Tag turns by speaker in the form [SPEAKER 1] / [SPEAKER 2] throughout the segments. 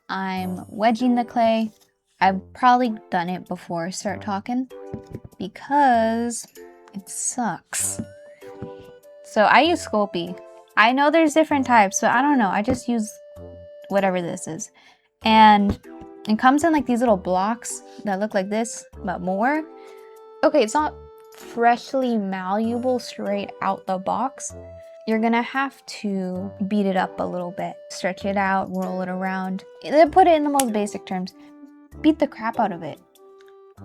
[SPEAKER 1] I'm wedging the clay. I've probably done it before I start talking because it sucks. So I use Sculpting. I know there's different types, but I don't know. I just use whatever this is. And it comes in like these little blocks that look like this, but more. Okay, it's not freshly malleable straight out the box. You're gonna have to beat it up a little bit. Stretch it out, roll it around. Put it in the most basic terms. Beat the crap out of it.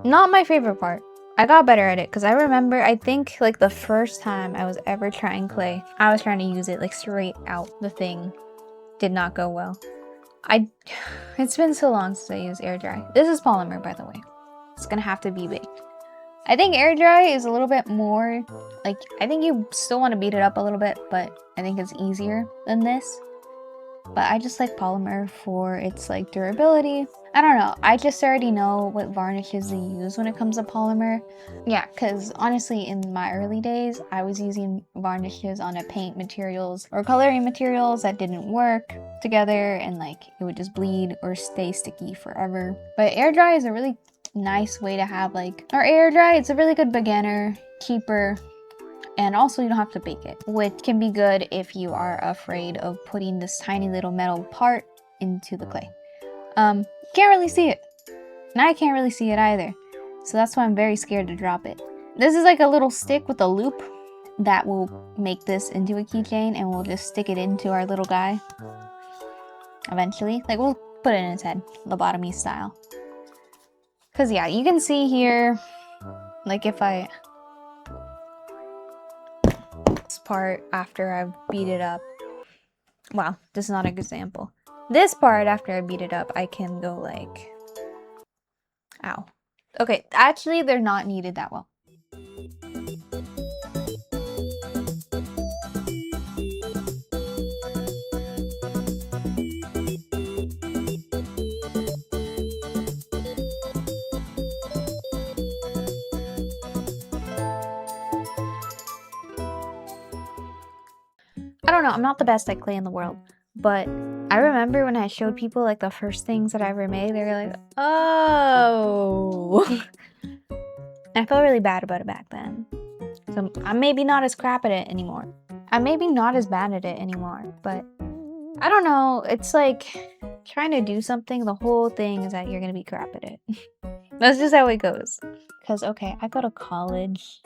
[SPEAKER 1] Not my favorite part. I got better at it because I remember, I think like the first time I was ever trying clay, I was trying to use it like straight out the thing. Did not go well. It's been so long since I used air dry. This is polymer, by the way. It's gonna have to be baked. I think air dry is a little bit more, like, I think you still want to beat it up a little bit, but I think it's easier than this. But I just like polymer for its like durability. I don't know, I just already know what varnishes they use when it comes to polymer. Yeah, because honestly in my early days, I was using varnishes on a paint materials or coloring materials that didn't work together and like it would just bleed or stay sticky forever. But air dry is a really nice way to have like, or air dry, it's a really good beginner, cheaper, and also you don't have to bake it, which can be good if you are afraid of putting this tiny little metal part into the clay. Can't really see it, and I can't really see it either, so that's why I'm very scared to drop it. This is like a little stick with a loop that will make this into a keychain, and we'll just stick it into our little guy eventually. Like we'll put it in his head, lobotomy style. Cause yeah, you can see here, like if I, this part after I've beat it up, wow, this is not a good example. This part after I beat it up, I can go like, ow. Okay, actually they're not kneaded that well. I don't know, I'm not the best at clay in the world, but I remember when I showed people like the first things that I ever made, they were like, oh. I felt really bad about it back then. So I'm maybe not as crap at it anymore. I'm maybe not as bad at it anymore, but I don't know, it's like trying to do something, the whole thing is that you're gonna be crap at it. That's just how it goes. Because, okay, I go to college.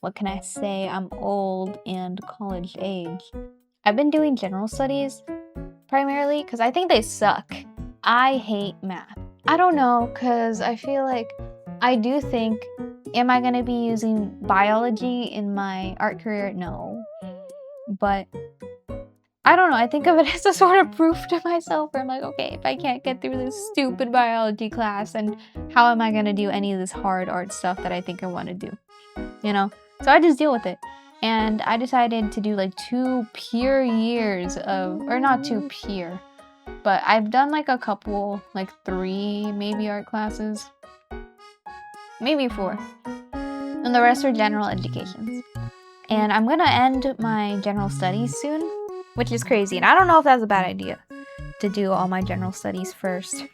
[SPEAKER 1] What can I say? I'm old and college age. I've been doing general studies primarily because I think they suck. I hate math. I don't know, because I feel like I do think, am I going to be using biology in my art career? No. But I don't know, I think of it as a sort of proof to myself where I'm like, okay, if I can't get through this stupid biology class, then how am I going to do any of this hard art stuff that I think I want to do? You know? So I just deal with it. And I decided to do like 2 pure years of, or not 2 pure, but I've done like a couple, like 3 maybe art classes, maybe 4, and the rest are general educations. And I'm gonna end my general studies soon, which is crazy, and I don't know if that's a bad idea to do all my general studies first.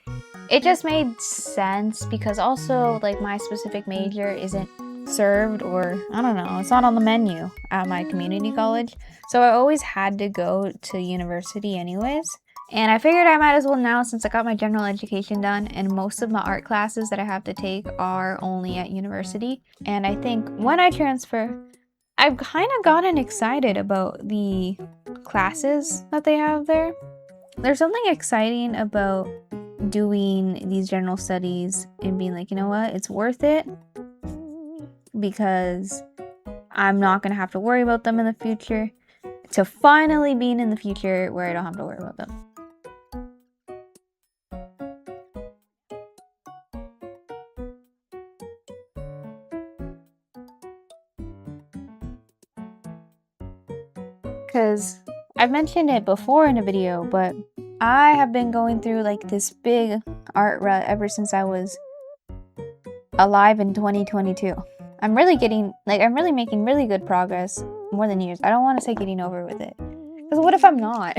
[SPEAKER 1] It just made sense because also like my specific major isn't served, or I don't know, it's not on the menu at my community college, so I always had to go to university anyways, and I figured I might as well now since I got my general education done, and most of my art classes that I have to take are only at university. And I think when I transfer, I've kind of gotten excited about the classes that they have there. There's something exciting about doing these general studies and being like, you know what, it's worth it because I'm not going to have to worry about them in the future, to finally being in the future where I don't have to worry about them. Because I've mentioned it before in a video, but I have been going through like this big art rut ever since I was alive in 2022. I'm really making really good progress more than years. I don't want to say getting over with it. Because what if I'm not?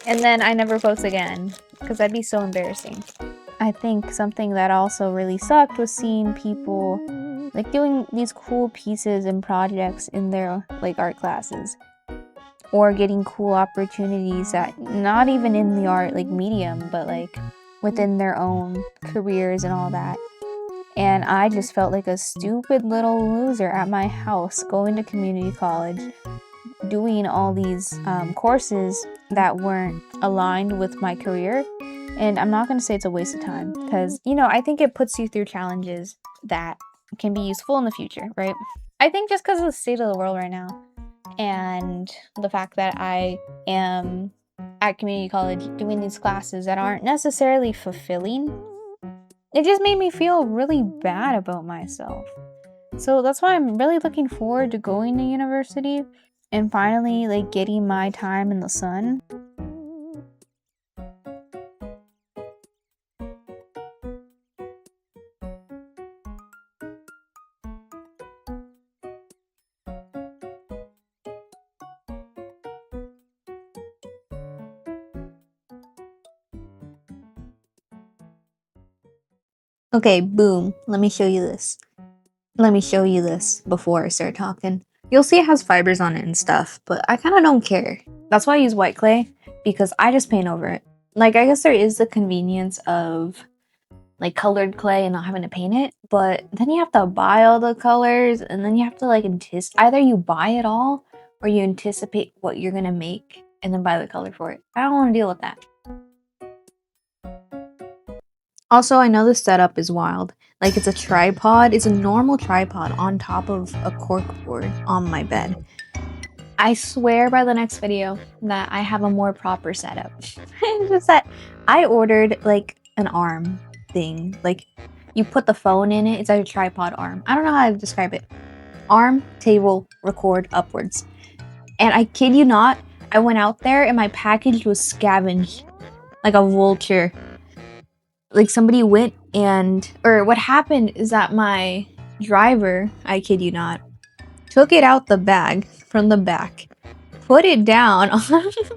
[SPEAKER 1] And then I never post again. Because that'd be so embarrassing. I think something that also really sucked was seeing people like doing these cool pieces and projects in their like art classes. Or getting cool opportunities that not even in the art like medium, but like within their own careers and all that. And I just felt like a stupid little loser at my house going to community college, doing all these courses that weren't aligned with my career. And I'm not going to say it's a waste of time because, you know, I think it puts you through challenges that can be useful in the future, right? I think just because of the state of the world right now and the fact that I am at community college doing these classes that aren't necessarily fulfilling, it just made me feel really bad about myself. So that's why I'm really looking forward to going to university and finally like getting my time in the sun. Okay, boom. Let me show you this. Let me show you this before I start talking. You'll see it has fibers on it and stuff, but I kind of don't care. That's why I use white clay, because I just paint over it. Like, I guess there is the convenience of like colored clay and not having to paint it, but then you have to buy all the colors and then you have to like either you buy it all or you anticipate what you're gonna make and then buy the color for it. I don't want to deal with that. Also, I know the setup is wild. Like, it's a tripod. It's a normal tripod on top of a corkboard on my bed. I swear by the next video that I have a more proper setup. It's just that I ordered like an arm thing. Like, you put the phone in it. It's like a tripod arm. I don't know how to describe it. Arm, table, record, upwards. And I kid you not, I went out there and my package was scavenged like a vulture. Like, somebody went or what happened is that my driver, I kid you not, took it out the bag from the back, put it down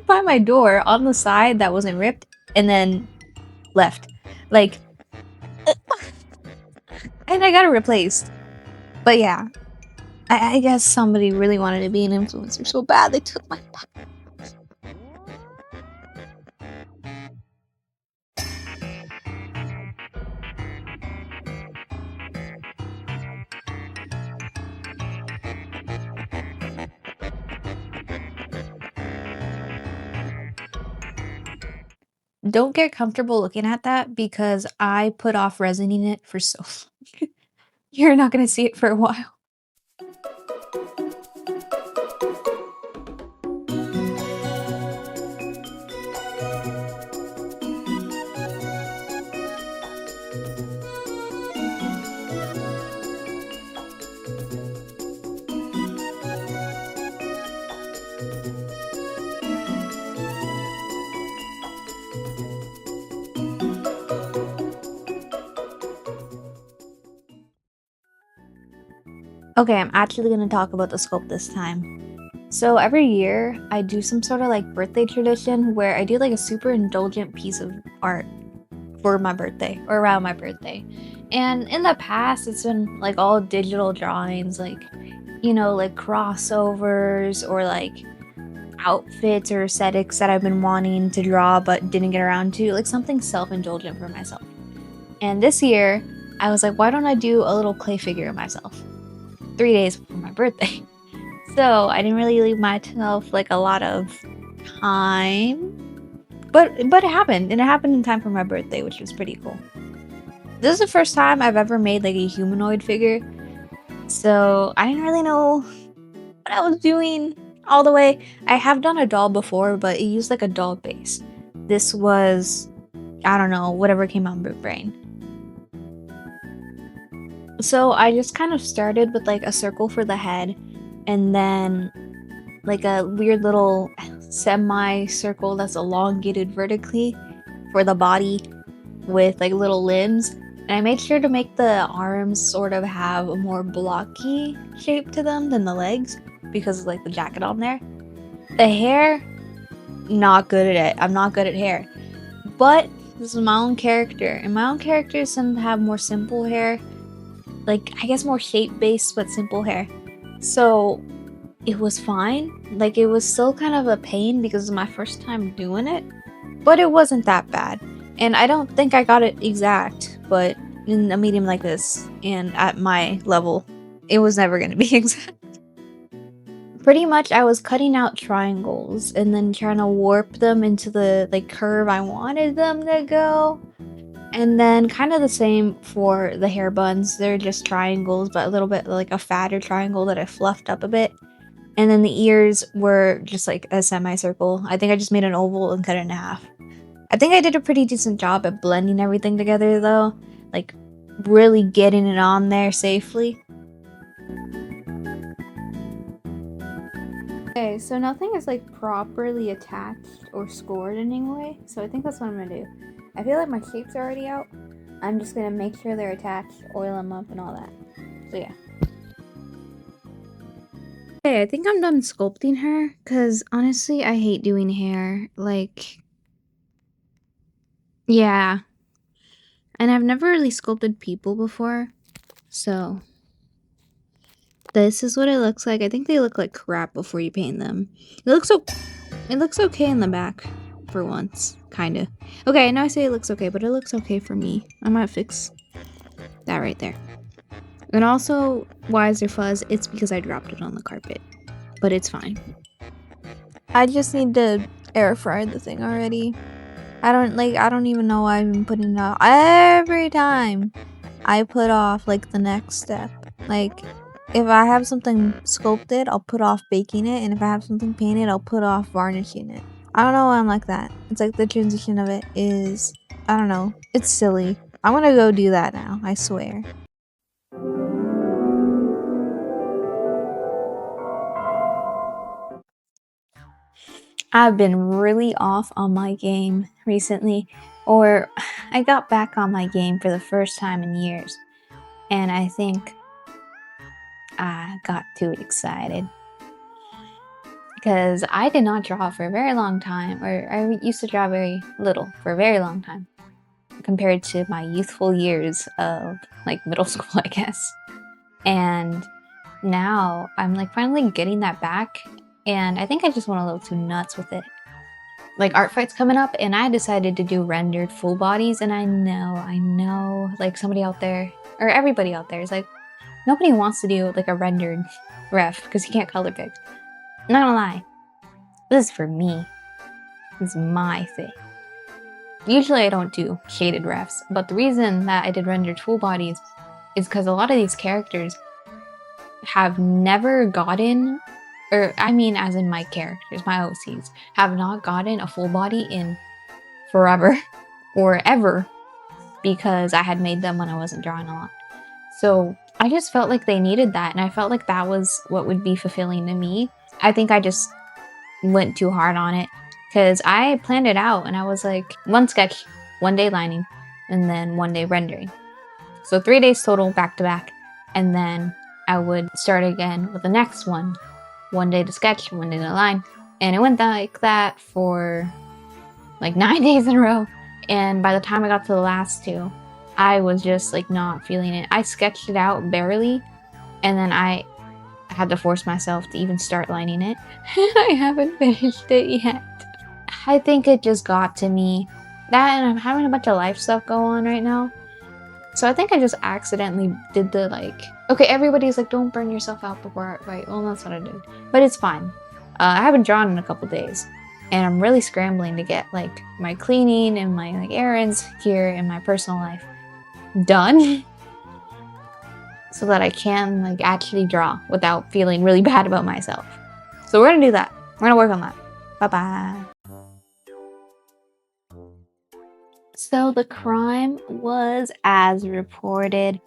[SPEAKER 1] by my door on the side that wasn't ripped, and then left. Like, and I got it replaced. But yeah, I guess somebody really wanted to be an influencer so bad they took my package. Don't get comfortable looking at that because I put off resining it for so long. You're not gonna see it for a while. Okay, I'm actually gonna talk about the sculpt this time. So every year, I do some sort of like birthday tradition where I do like a super indulgent piece of art for my birthday or around my birthday. And in the past, it's been like all digital drawings, like, you know, like crossovers or like outfits or aesthetics that I've been wanting to draw but didn't get around to, like something self-indulgent for myself. And this year, I was like, why don't I do a little clay figure of myself? 3 days before my birthday. So I didn't really leave myself like a lot of time. But it happened, and it happened in time for my birthday, which was pretty cool. This is the first time I've ever made like a humanoid figure. So I didn't really know what I was doing all the way. I have done a doll before, but it used like a doll base. This was, I don't know, whatever came out of my brain. So I just kind of started with like a circle for the head and then like a weird little semi-circle that's elongated vertically for the body with like little limbs. And I made sure to make the arms sort of have a more blocky shape to them than the legs because of like the jacket on there. The hair, not good at it. I'm not good at hair. But this is my own character, and my own characters tend to have more simple hair. Like, I guess more shape-based, but simple hair. So, it was fine. Like, it was still kind of a pain because it was my first time doing it. But it wasn't that bad. And I don't think I got it exact, but in a medium like this, and at my level, it was never going to be exact. Pretty much I was cutting out triangles and then trying to warp them into the like curve I wanted them to go. And then kind of the same for the hair buns. They're just triangles, but a little bit like a fatter triangle that I fluffed up a bit. And then the ears were just like a semicircle. I think I just made an oval and cut it in half. I think I did a pretty decent job at blending everything together though. Like really getting it on there safely. Okay, so nothing is like properly attached or scored in any way, so I think that's what I'm gonna do. I feel like my shapes are already out. I'm just gonna make sure they're attached, oil them up, and all that. So yeah. Okay, I think I'm done sculpting her, because honestly, I hate doing hair. Like, yeah. And I've never really sculpted people before, so this is what it looks like. I think they look like crap before you paint them. It looks okay in the back for once, kind of. Okay, I know I say it looks okay, but it looks okay for me. I might fix that right there. And also, why is there fuzz? It's because I dropped it on the carpet, but it's fine. I just need to air fry the thing already. I don't even know why I've been putting it off. Every time I put off like the next step. Like if I have something sculpted, I'll put off baking it, and if I have something painted, I'll put off varnishing it. I don't know why I'm like that. It's like the transition of it is, I don't know. It's silly. I'm gonna go do that now, I swear. I've been really off on my game recently, or I got back on my game for the first time in years, and I think I got too excited. Because I did not draw for a very long time, or I used to draw very little for a very long time, compared to my youthful years of like middle school, I guess. And now I'm like finally getting that back, and I think I just went a little too nuts with it. Like art fight's coming up, and I decided to do rendered full bodies, and I know, like somebody out there, or everybody out there is like, nobody wants to do like a rendered ref because you can't color pick. I'm not gonna lie, this is for me. This is my thing. Usually I don't do shaded refs, but the reason that I did rendered full bodies is because a lot of these characters have never gotten, or I mean as in my characters, my OCs, have not gotten a full body in forever or ever because I had made them when I wasn't drawing a lot. So I just felt like they needed that, and I felt like that was what would be fulfilling to me. I think I just went too hard on it because I planned it out, and I was like, one sketch, 1 day lining, and then 1 day rendering. So 3 days total back to back, and then I would start again with the next one. 1 day to sketch, 1 day to line, and it went like that for like 9 days in a row. And by the time I got to the last 2, I was just like not feeling it. I sketched it out barely, and then I had to force myself to even start lining it. I haven't finished it yet. I think it just got to me. That, and I'm having a bunch of life stuff go on right now. So I think I just accidentally did the like, okay, everybody's like, don't burn yourself out before art fight. Well, that's what I did. But it's fine. I haven't drawn in a couple days, and I'm really scrambling to get like my cleaning and my like errands here in my personal life done so that I can like actually draw without feeling really bad about myself. So we're gonna do that. We're gonna work on that. Bye-bye. So the crime was as reported.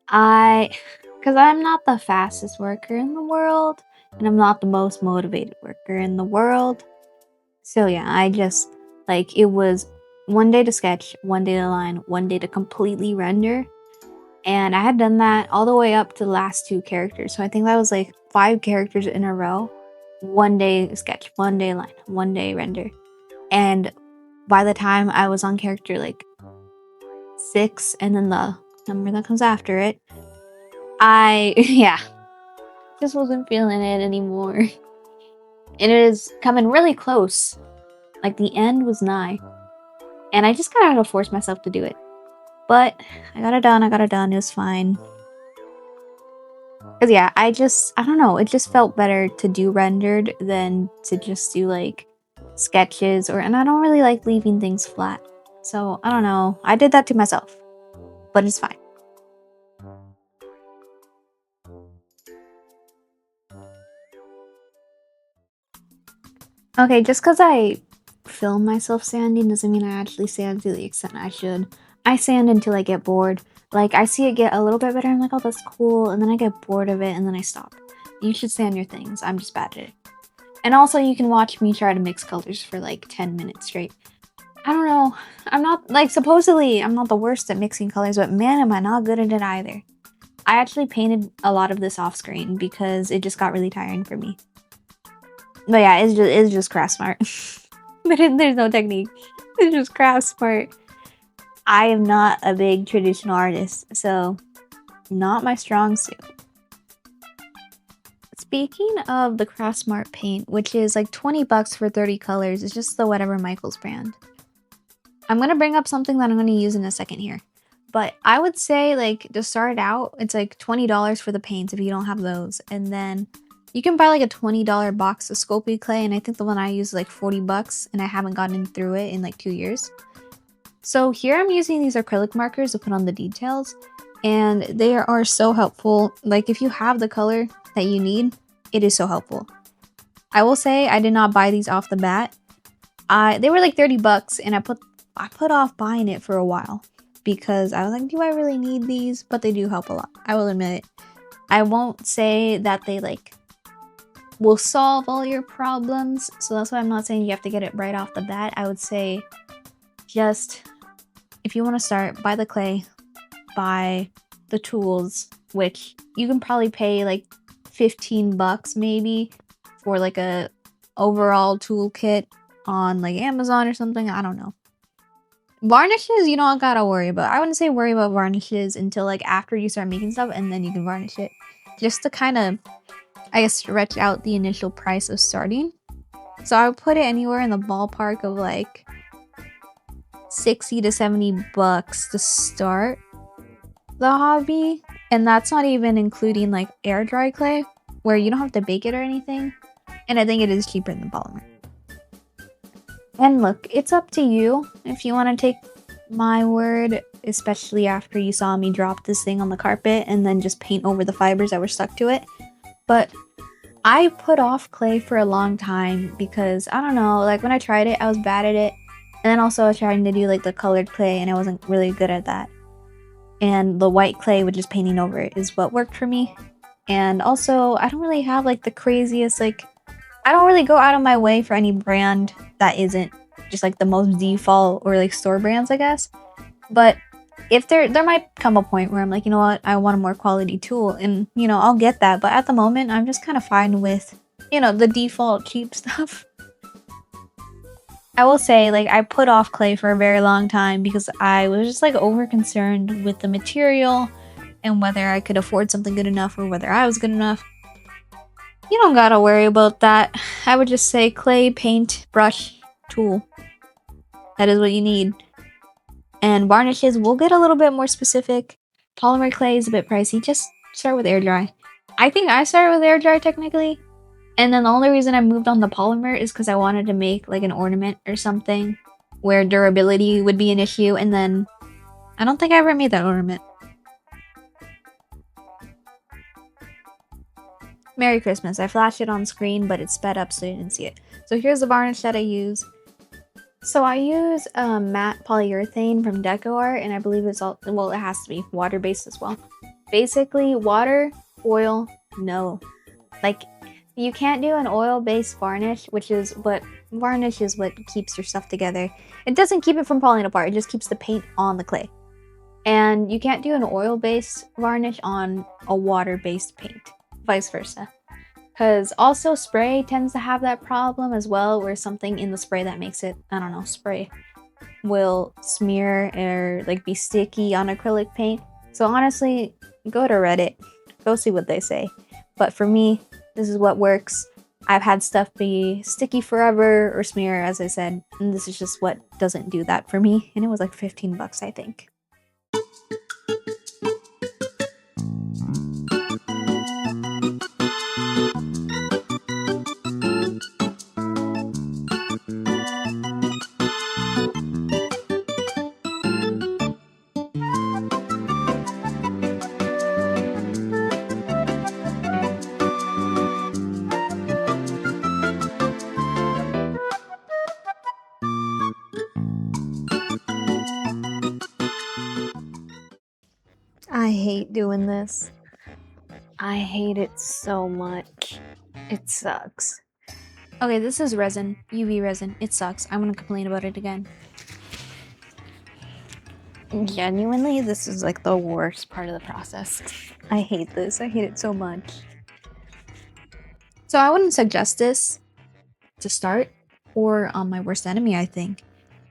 [SPEAKER 1] Because I'm not the fastest worker in the world, and I'm not the most motivated worker in the world. So yeah, I just, like, it was one day to sketch, one day to line, one day to completely render. And I had done that all the way up to the last 2 characters. So I think that was like 5 characters in a row. One day sketch, one day line, one day render. And by the time I was on character like 6 and then the number that comes after it, I, yeah, just wasn't feeling it anymore. And it is coming really close. Like the end was nigh. And I just kind of had to force myself to do it. But I got it done, it was fine. Cause yeah, I don't know, it just felt better to do rendered than to just do like sketches and I don't really like leaving things flat. So I don't know, I did that to myself, but it's fine. Okay, just cause I film myself sanding doesn't mean I actually sand to the extent I should. I sand until I get bored. Like, I see it get a little bit better, I'm like, oh, that's cool, and then I get bored of it, and then I stop. You should sand your things, I'm just bad at it. And also, you can watch me try to mix colors for like 10 minutes straight. I don't know, I'm not, like, supposedly, I'm not the worst at mixing colors, but man, am I not good at it either. I actually painted a lot of this off screen because it just got really tiring for me. But yeah, it's just craft smart. There's no technique. It's just craft smart. I am not a big traditional artist, so not my strong suit. Speaking of the Craft Smart paint, which is like 20 bucks for 30 colors, it's just the Whatever Michaels brand. I'm gonna bring up something that I'm gonna use in a second here. But I would say, like, to start out, it's like $20 for the paints if you don't have those. And then you can buy like a $20 box of Sculpting clay, and I think the one I use is like 40 bucks, and I haven't gotten through it in like 2 years. So here I'm using these acrylic markers to put on the details, and they are so helpful. Like, if you have the color that you need, it is so helpful. I will say I did not buy these off the bat. They were like 30 bucks, and I put off buying it for a while because I was like, do I really need these? But they do help a lot, I will admit it. I won't say that they like will solve all your problems, so that's why I'm not saying you have to get it right off the bat. I would say just, if you want to start, buy the clay, buy the tools, which you can probably pay like 15 bucks maybe for like a overall toolkit on like Amazon or something, I don't know. Varnishes, you don't gotta worry about. I wouldn't say worry about varnishes until like after you start making stuff, and then you can varnish it. Just to kind of, I guess, stretch out the initial price of starting. So I would put it anywhere in the ballpark of like 60 to 70 bucks to start the hobby. And that's not even including like air dry clay, where you don't have to bake it or anything. And I think it is cheaper than polymer. And look, it's up to you if you want to take my word, especially after you saw me drop this thing on the carpet and then just paint over the fibers that were stuck to it. But I put off clay for a long time because, I don't know, like when I tried it, I was bad at it. And then also I was trying to do like the colored clay and I wasn't really good at that. And the white clay with just painting over it is what worked for me. And also, I don't really have like the craziest, like, I don't really go out of my way for any brand that isn't just like the most default or like store brands, I guess. But if there might come a point where I'm like, you know what, I want a more quality tool, and you know, I'll get that. But at the moment, I'm just kind of fine with, you know, the default cheap stuff. I will say, like, I put off clay for a very long time because I was just like over concerned with the material and whether I could afford something good enough or whether I was good enough. You don't gotta worry about that. I would just say clay, paint, brush, tool. That is what you need. And varnishes, we'll get a little bit more specific. Polymer clay is a bit pricey. Just start with air dry. I think I started with air dry technically. And then the only reason I moved on to polymer is because I wanted to make like an ornament or something where durability would be an issue. And then I don't think I ever made that ornament. Merry Christmas. I flashed it on screen, but it's sped up so you didn't see it. So here's the varnish that I use. So I use matte polyurethane from DecoArt, and I believe it's all, well, it has to be water-based as well. Basically, water, oil, no. Like, you can't do an oil-based varnish, which is what varnish is what keeps your stuff together. It doesn't keep it from falling apart, it just keeps the paint on the clay. And you can't do an oil-based varnish on a water-based paint, vice versa. Because also spray tends to have that problem as well, where something in the spray that makes it, I don't know, spray, will smear or like be sticky on acrylic paint. So honestly, go to Reddit, go see what they say. But for me, this is what works. I've had stuff be sticky forever or smear, as I said, and this is just what doesn't do that for me. And it was like 15 bucks, I think. I hate doing this. I hate it so much. It sucks. Okay, this is resin, UV resin. It sucks. I'm gonna complain about it again. Genuinely, this is like the worst part of the process. I hate this. I hate it so much. So I wouldn't suggest this to start, or my worst enemy, I think.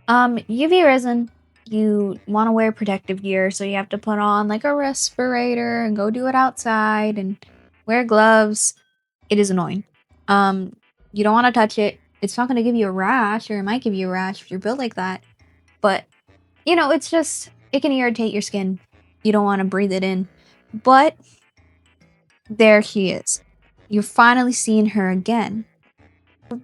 [SPEAKER 1] UV resin, you want to wear protective gear, so you have to put on like a respirator and go do it outside and wear gloves. It is annoying. You don't want to touch it. It's not going to give you a rash, or it might give you a rash if you're built like that. But, you know, it's just, it can irritate your skin. You don't want to breathe it in. But there she is. You're finally seeing her again.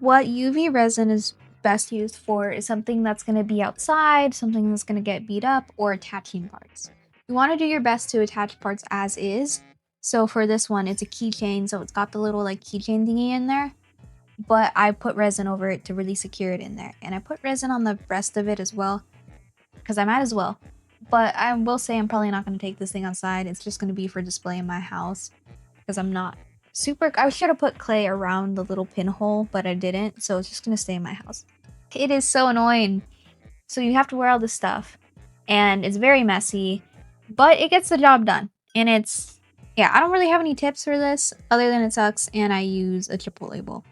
[SPEAKER 1] What UV resin is best used for is something that's going to be outside, something that's going to get beat up, or attaching parts. You want to do your best to attach parts as is. So for this one, it's a keychain, so it's got the little like keychain thingy in there. But I put resin over it to really secure it in there. And I put resin on the rest of it as well, because I might as well. But I will say I'm probably not going to take this thing outside. It's just going to be for display in my house, because I'm not super... I should have put clay around the little pinhole, but I didn't. So it's just going to stay in my house. It is so annoying. So you have to wear all this stuff. And it's very messy, but it gets the job done. And it's... yeah, I don't really have any tips for this other than it sucks, and I use a triple label.